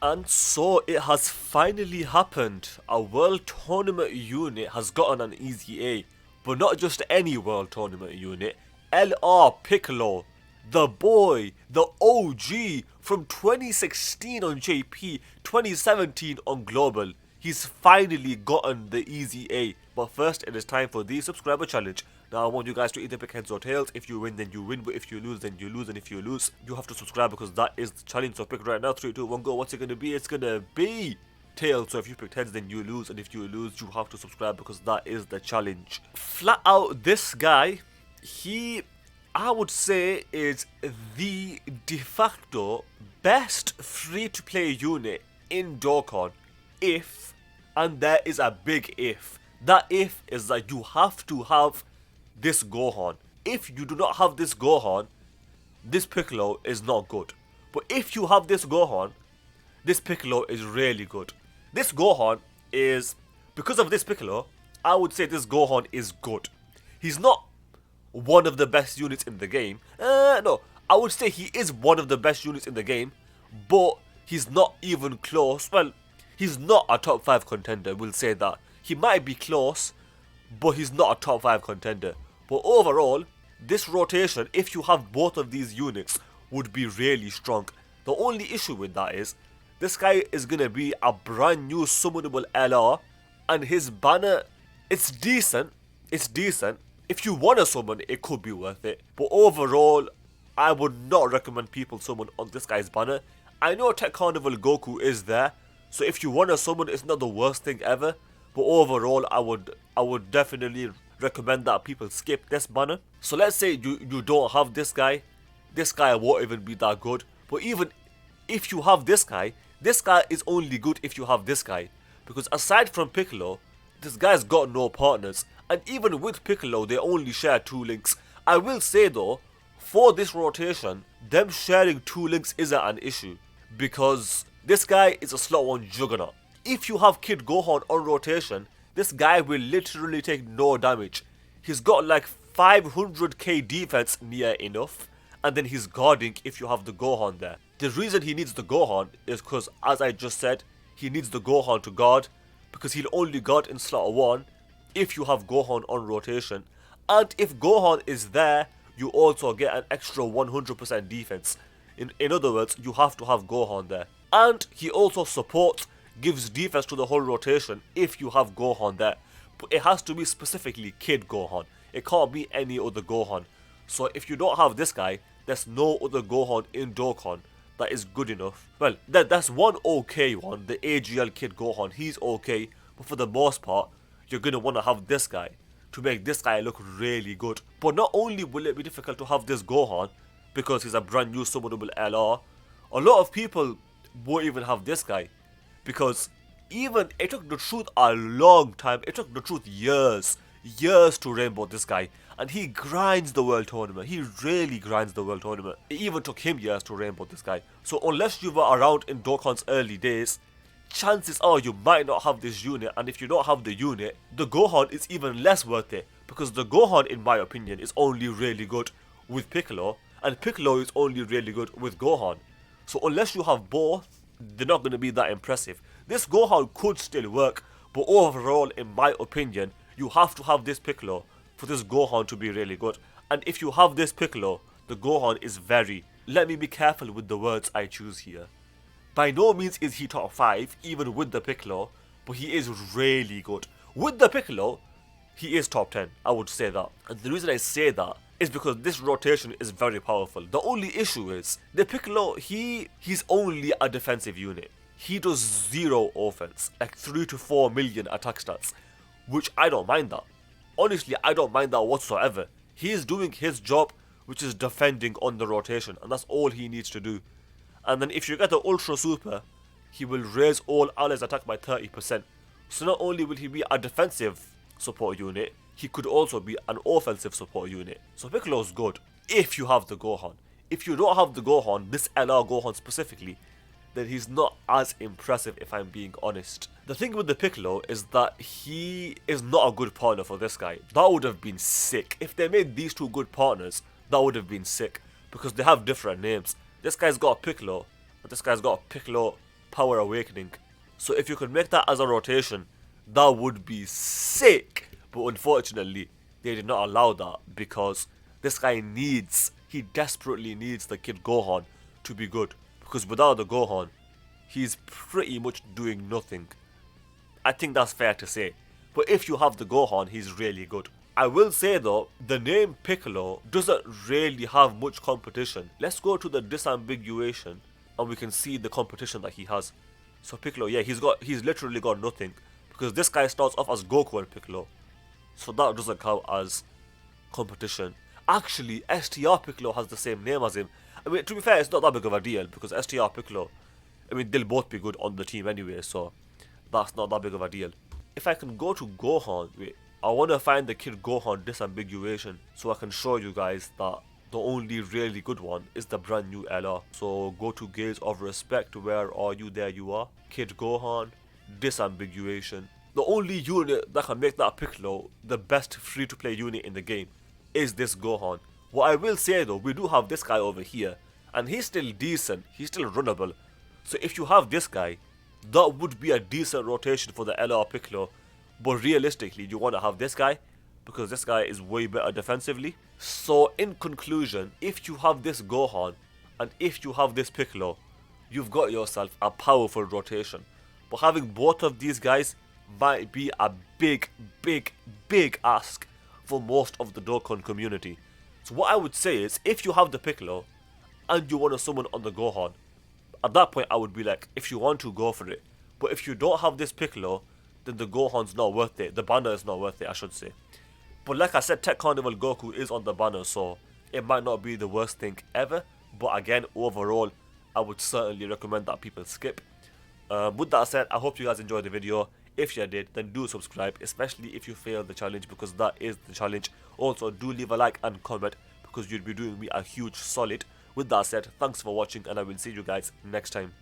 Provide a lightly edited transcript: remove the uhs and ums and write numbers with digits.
And so it has finally happened. A World Tournament unit has gotten an easy A. But not just any World Tournament unit. LR Piccolo. The boy. The OG. From 2016 on JP. 2017 on Global. He's finally gotten the easy A. But first it is time for the subscriber challenge. Now I want you guys to either pick heads or tails. If you win, then you win. But if you lose, then you lose. And if you lose, you have to subscribe because that is the challenge. So pick right now. 3, 2, 1, go. What's it going to be? It's going to be tails. So if you pick heads, then you lose. And if you lose, you have to subscribe because that is the challenge. Flat out, this guy, I would say, is the de facto best free-to-play unit in Dokkan. If, and there is a big if. That if is that you have to have this Gohan. If you do not have this Gohan, this Piccolo is not good. But if you have this Gohan, this Piccolo is really good. This Gohan is, because of this Piccolo, I would say this Gohan is good. He's not one of the best units in the game. No, I would say he is one of the best units in the game, but he's not even close. Well, he's not a top 5 contender, we'll say that. He might be close, but he's not a top 5 contender. But overall, this rotation, if you have both of these units, would be really strong. The only issue with that is, this guy is going to be a brand new summonable LR, and his banner, it's decent. If you want to summon, it could be worth it. But overall, I would not recommend people summon on this guy's banner. I know Tech Carnival Goku is there, so if you want to summon, it's not the worst thing ever. But overall, I would definitely recommend that people skip this banner. So let's say you don't have this guy won't even be that good. But even if you have this guy is only good if you have this guy. Because aside from Piccolo, this guy's got no partners. And even with Piccolo, they only share 2 links. I will say though, for this rotation, them sharing 2 links isn't an issue. Because this guy is a slot 1 juggernaut. If you have Kid Gohan on rotation, this guy will literally take no damage. He's got like 500k defense near enough, and then he's guarding if you have the Gohan there. The reason he needs the Gohan is because, as I just said, he needs the Gohan to guard, because he'll only guard in slot 1 if you have Gohan on rotation. And if Gohan is there, you also get an extra 100% defense. In other words, you have to have Gohan there. And he also supports, gives defense to the whole rotation if you have Gohan there. But it has to be specifically Kid Gohan. It can't be any other Gohan. So if you don't have this guy, there's no other Gohan in Dokkan that is good enough. Well, that's one okay one, the AGL Kid Gohan. He's okay, but for the most part, you're going to want to have this guy to make this guy look really good. But not only will it be difficult to have this Gohan because he's a brand new summonable LR, a lot of people won't even have this guy. Because even it took DaTruth a long time. It took DaTruth years to rainbow this guy. And he grinds the World Tournament. He really grinds the World Tournament. It even took him years to rainbow this guy. So unless you were around in Dokkan's early days, chances are you might not have this unit. And if you don't have the unit, the Gohan is even less worth it. Because the Gohan, in my opinion, is only really good with Piccolo. And Piccolo is only really good with Gohan. So unless you have both, they're not going to be that impressive. This Gohan could still work, but overall, in my opinion, you have to have this Piccolo for this Gohan to be really good. And if you have this Piccolo, the Gohan is very... Let me be careful with the words I choose here. By no means is he top 5, even with the Piccolo, but he is really good. With the Piccolo, he is top 10, I would say that. And the reason I say that is because this rotation is very powerful. The only issue is, the Piccolo, he's only a defensive unit. He does 0 offense, like 3 to 4 million attack stats, which I don't mind that. Honestly, I don't mind that whatsoever. He is doing his job, which is defending on the rotation, and that's all he needs to do. And then if you get the Ultra Super, he will raise all allies attack by 30%. So not only will he be a defensive support unit, he could also be an offensive support unit. So Piccolo's good if you have the Gohan. If you don't have the Gohan, this LR Gohan specifically, then he's not as impressive, if I'm being honest. The thing with the Piccolo is that he is not a good partner for this guy. That would have been sick. If they made these 2 good partners, that would have been sick. Because they have different names. This guy's got a Piccolo, and this guy's got a Piccolo Power Awakening. So if you could make that as a rotation, that would be sick. But unfortunately, they did not allow that because this guy he desperately needs the Kid Gohan to be good. Because without the Gohan, he's pretty much doing nothing. I think that's fair to say. But if you have the Gohan, he's really good. I will say though, the name Piccolo doesn't really have much competition. Let's go to the disambiguation and we can see the competition that he has. So Piccolo, yeah, he's literally got nothing. Because this guy starts off as Goku and Piccolo. So that doesn't count as competition. Actually, STR Piccolo has the same name as him. I mean, to be fair, it's not that big of a deal because STR Piccolo, I mean, they'll both be good on the team anyway, so that's not that big of a deal. If I can go to Gohan, wait, I want to find the Kid Gohan disambiguation so I can show you guys that the only really good one is the brand new LR. So go to Gaze of Respect, where are you? There you are. Kid Gohan, disambiguation. The only unit that can make that Piccolo the best free-to-play unit in the game is this Gohan. What I will say though, we do have this guy over here, and he's still decent, he's still runnable. So if you have this guy, that would be a decent rotation for the LR Piccolo. But realistically, you want to have this guy, because this guy is way better defensively. So in conclusion, if you have this Gohan, and if you have this Piccolo, you've got yourself a powerful rotation. But having both of these guys might be a big ask for most of the Dokkan community. So what I would say is, if you have the Piccolo and you want to summon on the Gohan, at that point I would be like, if you want to, go for it. But if you don't have this Piccolo, then the Gohan's not worth it. The banner is not worth it, I should say. But like I said, Tech Carnival Goku is on the banner, so it might not be the worst thing ever. But again, overall, I would certainly recommend that people skip. With that said, I hope you guys enjoyed the video. If you did, then do subscribe, especially if you failed the challenge, because that is the challenge. Also, do leave a like and comment, because you'd be doing me a huge solid. With that said, thanks for watching, and I will see you guys next time.